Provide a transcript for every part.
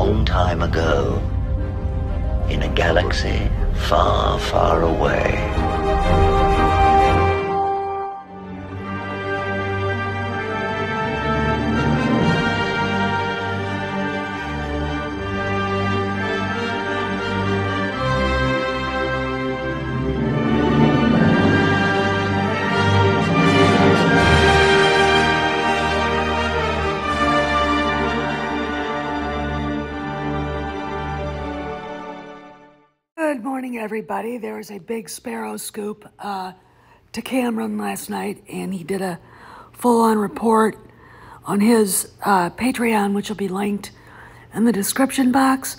long time ago, in a galaxy far, far away. Good morning, everybody. There was a big Sparrow scoop to Cameron last night, and he did a full-on report on his Patreon, which will be linked in the description box.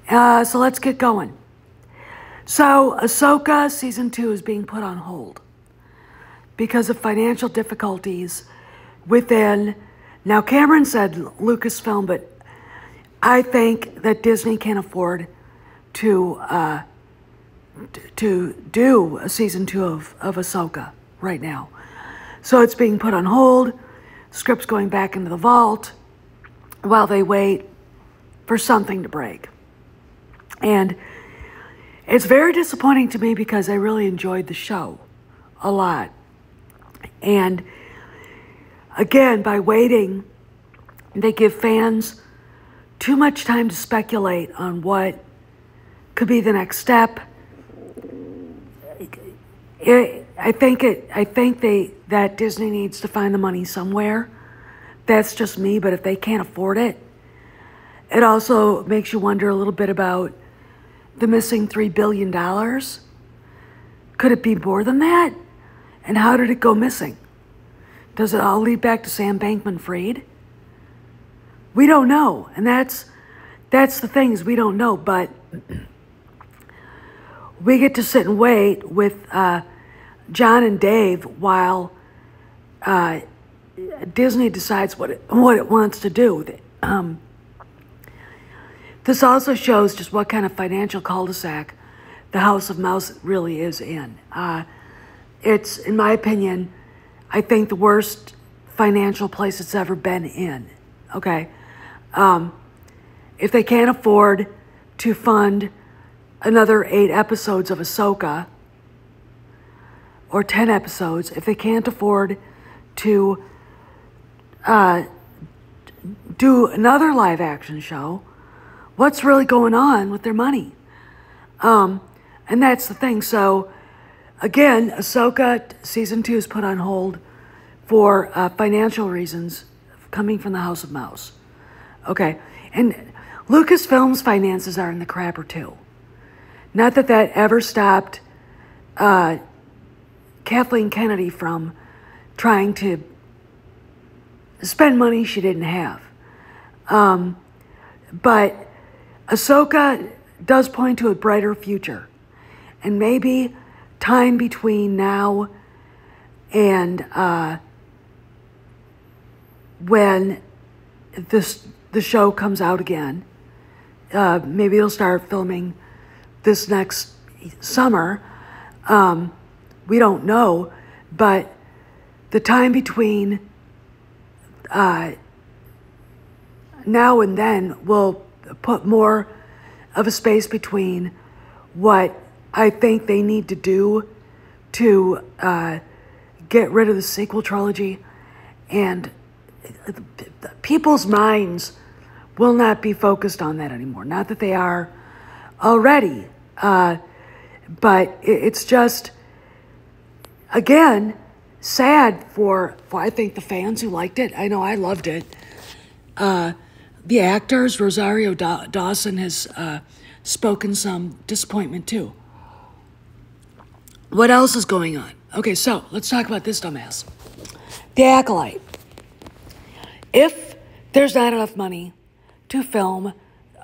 So let's get going. So Ahsoka Season 2 is being put on hold because of financial difficulties within... Now, Cameron said Lucasfilm, but I think that Disney can't afford to do a Season 2 of Ahsoka right now. So it's being put on hold, scripts going back into the vault while they wait for something to break. And it's very disappointing to me because I really enjoyed the show a lot. And again, by waiting, they give fans too much time to speculate on what could be the next step. I think that Disney needs to find the money somewhere. That's just me, but if they can't afford it, it also makes you wonder a little bit about the missing $3 billion. Could it be more than that? And how did it go missing? Does it all lead back to Sam Bankman-Fried? We don't know, and that's the thing, is we don't know, but we get to sit and wait with John and Dave while Disney decides what it wants to do. This also shows just what kind of financial cul-de-sac the House of Mouse really is in. It's, in my opinion, I think the worst financial place it's ever been in. Okay, if they can't afford to fund another 8 episodes of Ahsoka, or 10 episodes, if they can't afford to do another live action show, what's really going on with their money? And that's the thing. So again, Ahsoka Season 2 is put on hold for financial reasons coming from the House of Mouse. Okay, and Lucasfilm's finances are in the crapper too. Not that that ever stopped Kathleen Kennedy from trying to spend money she didn't have. But Ahsoka does point to a brighter future. And maybe time between now and when the show comes out again, maybe they'll start filming this next summer. We don't know, but the time between now and then will put more of a space between what I think they need to do to get rid of the sequel trilogy, and people's minds will not be focused on that anymore. Not that they are already, but it's just, again, sad for I think the fans who liked it. I know I loved it. The actors, Rosario Dawson has spoken some disappointment too. What else is going on? Okay, so let's talk about this dumbass. The Acolyte. If there's not enough money to film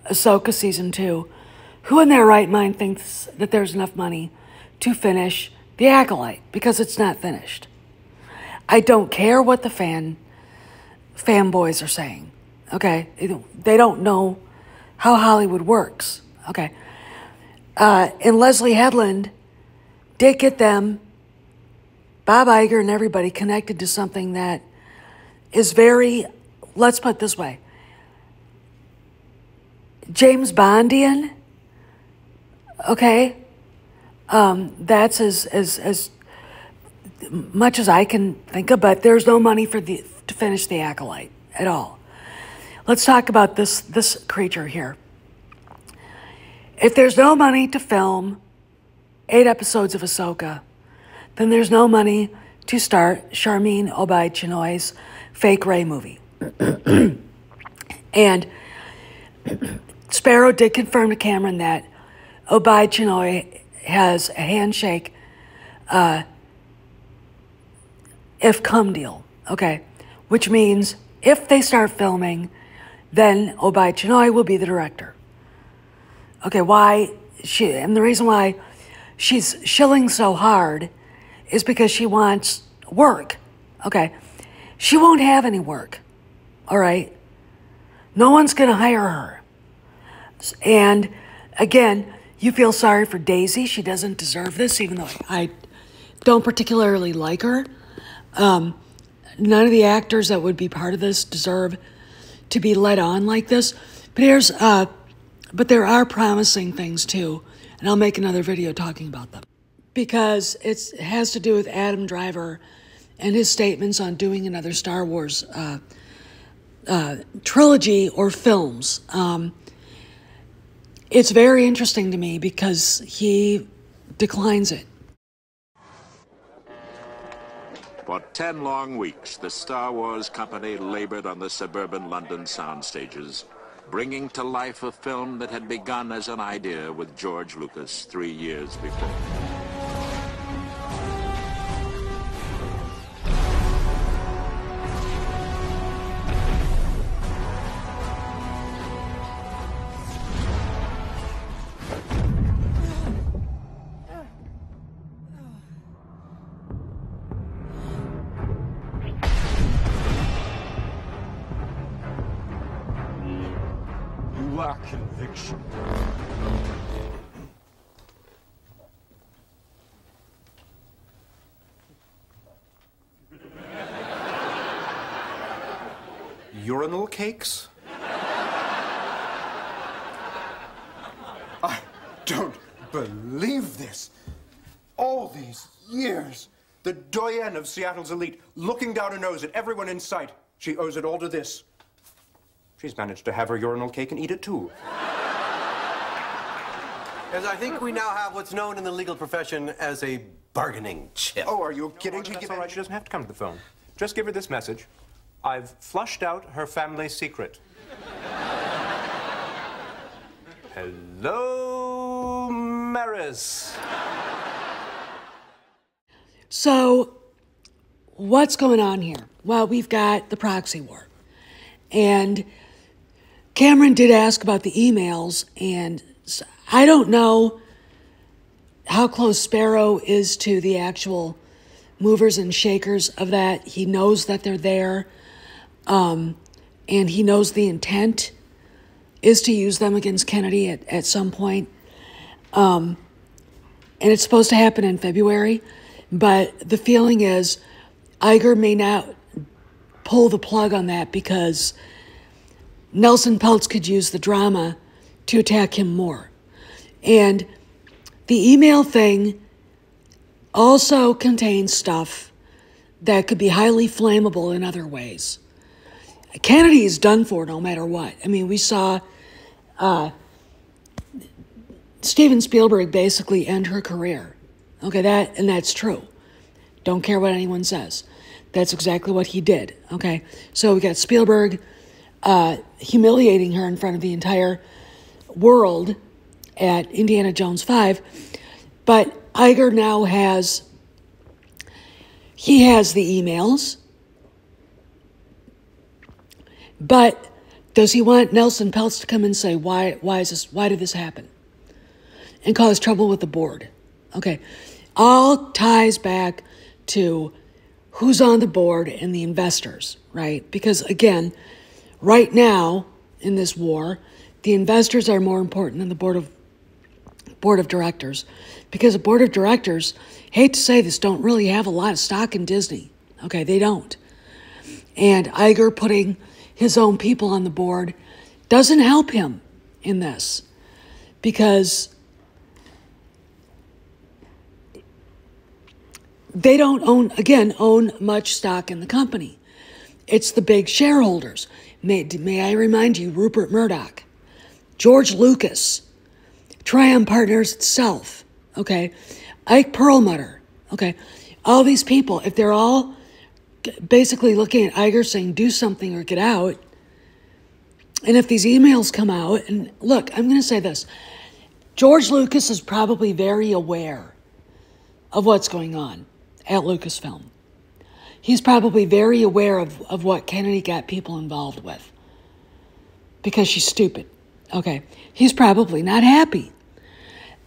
Ahsoka Season 2, who in their right mind thinks that there's enough money to finish The Acolyte? Because it's not finished. I don't care what the fanboys are saying. Okay, they don't know how Hollywood works. Okay, and Leslie Headland did get them, Bob Iger and everybody, connected to something that is very, let's put it this way, James Bondian, okay? That's as much as I can think of, but there's no money to finish The Acolyte at all. Let's talk about this creature here. If there's no money to film 8 episodes of Ahsoka, then there's no money to start Sharmeen Obaid-Chinoy's fake Rey movie. And Sparrow did confirm to Cameron that Obaid-Chinoy has a handshake if come deal, okay? Which means if they start filming, then Obaid-Chinoy will be the director. Okay, and the reason why she's shilling so hard is because she wants work, okay? She won't have any work, all right? No one's gonna hire her. And again, you feel sorry for Daisy. She doesn't deserve this, even though I don't particularly like her. None of the actors that would be part of this deserve to be led on like this. But there are promising things too, and I'll make another video talking about them. Because it has to do with Adam Driver and his statements on doing another Star Wars trilogy or films. It's very interesting to me because he declines it. For 10 long weeks, the Star Wars company labored on the suburban London sound stages, bringing to life a film that had begun as an idea with George Lucas 3 years before. You lack conviction. Urinal cakes? I don't believe this. All these years, the doyenne of Seattle's elite, looking down her nose at everyone in sight. She owes it all to this. She's managed to have her urinal cake and eat it, too. As I think we now have what's known in the legal profession as a bargaining chip. Oh, are you kidding? That's all right. She doesn't have to come to the phone. Just give her this message. I've flushed out her family secret. Hello, Maris. So, what's going on here? Well, we've got the proxy war. And Cameron did ask about the emails, and I don't know how close Sparrow is to the actual movers and shakers of that. He knows that they're there, and he knows the intent is to use them against Kennedy at some point. And it's supposed to happen in February, but the feeling is Iger may not pull the plug on that because Nelson Peltz could use the drama to attack him more. And the email thing also contains stuff that could be highly flammable in other ways. Kennedy is done for no matter what. I mean, we saw Steven Spielberg basically end her career. Okay, that's true. Don't care what anyone says. That's exactly what he did. Okay, so we got Spielberg humiliating her in front of the entire world at Indiana Jones 5. But Iger now has the emails. But does he want Nelson Peltz to come and say, why did this happen? And cause trouble with the board? Okay, all ties back to who's on the board and the investors, right? Because again, right now in this war, the investors are more important than the board of directors, because the board of directors, hate to say this, don't really have a lot of stock in Disney. Okay, they don't. And Iger putting his own people on the board doesn't help him. in this, because they don't own much stock in the company. It's the big shareholders. May I remind you, Rupert Murdoch, George Lucas, Triumph Partners itself, okay, Ike Perlmutter, okay, all these people, if they're all basically looking at Iger saying, do something or get out, and if these emails come out, and look, I'm going to say this, George Lucas is probably very aware of what's going on at Lucasfilm. He's probably very aware of what Kennedy got people involved with because she's stupid. Okay, he's probably not happy.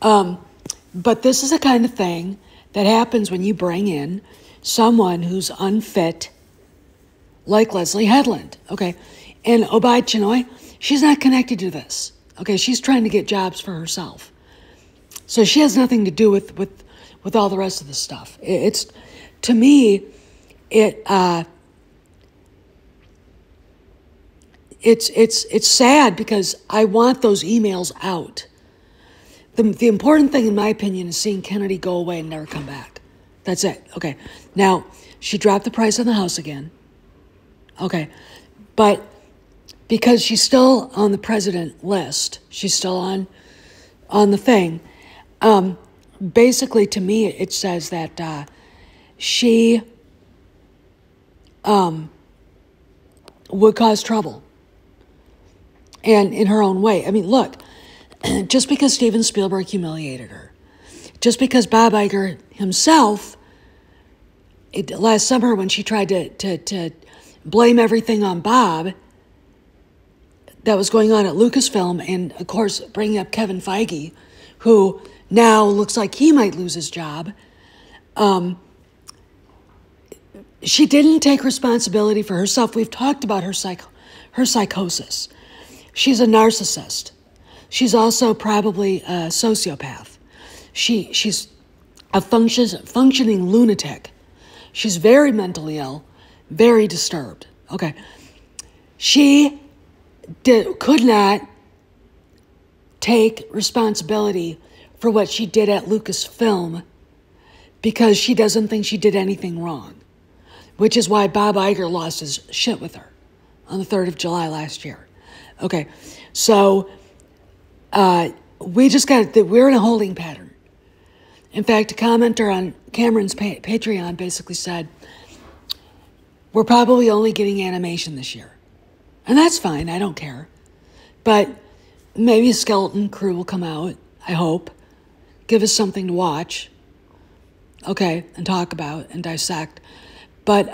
But this is the kind of thing that happens when you bring in someone who's unfit, like Leslie Headland. Okay, and Obaid Chinoy, she's not connected to this. Okay, she's trying to get jobs for herself, so she has nothing to do with all the rest of the stuff. It's, to me, it's sad because I want those emails out. The important thing, in my opinion, is seeing Kennedy go away and never come back. That's it. Okay. Now, she dropped the price on the house again. Okay. But because she's still on the president list, she's still on the thing, basically, to me, it says that she would cause trouble. And in her own way. I mean, look, just because Steven Spielberg humiliated her, just because Bob Iger himself, last summer when she tried to blame everything on Bob that was going on at Lucasfilm, and of course bringing up Kevin Feige, who now looks like he might lose his job, she didn't take responsibility for herself. We've talked about her psychosis. She's a narcissist. She's also probably a sociopath. She's a functioning lunatic. She's very mentally ill, very disturbed. Okay. She could not take responsibility for what she did at Lucasfilm because she doesn't think she did anything wrong, which is why Bob Iger lost his shit with her on the 3rd of July last year. Okay, so we're in a holding pattern. In fact, a commenter on Cameron's Patreon basically said, we're probably only getting animation this year. And that's fine, I don't care. But maybe a skeleton crew will come out, I hope, give us something to watch, okay, and talk about and dissect. But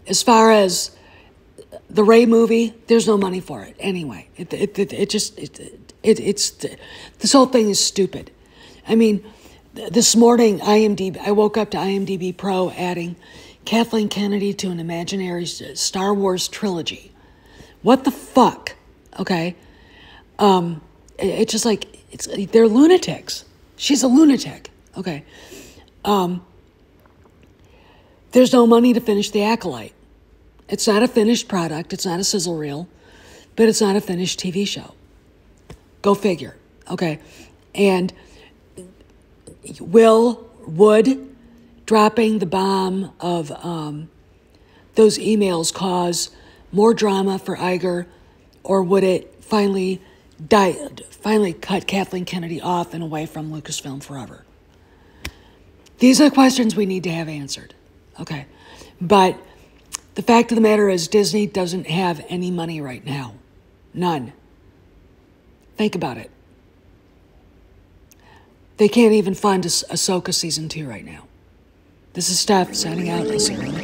as far as the Ray movie, there's no money for it anyway. This whole thing is stupid. I mean, this morning, I woke up to IMDb Pro adding Kathleen Kennedy to an imaginary Star Wars trilogy. What the fuck? Okay, it's just like they're lunatics. She's a lunatic. Okay, there's no money to finish The Acolyte. It's not a finished product. It's not a sizzle reel, but it's not a finished TV show. Go figure. Okay, and would dropping the bomb of those emails cause more drama for Iger, or would it finally cut Kathleen Kennedy off and away from Lucasfilm forever? These are questions we need to have answered. Okay, but the fact of the matter is Disney doesn't have any money right now. None. Think about it. They can't even fund Ahsoka Season 2 right now. This is Steph signing out. I'll see you later.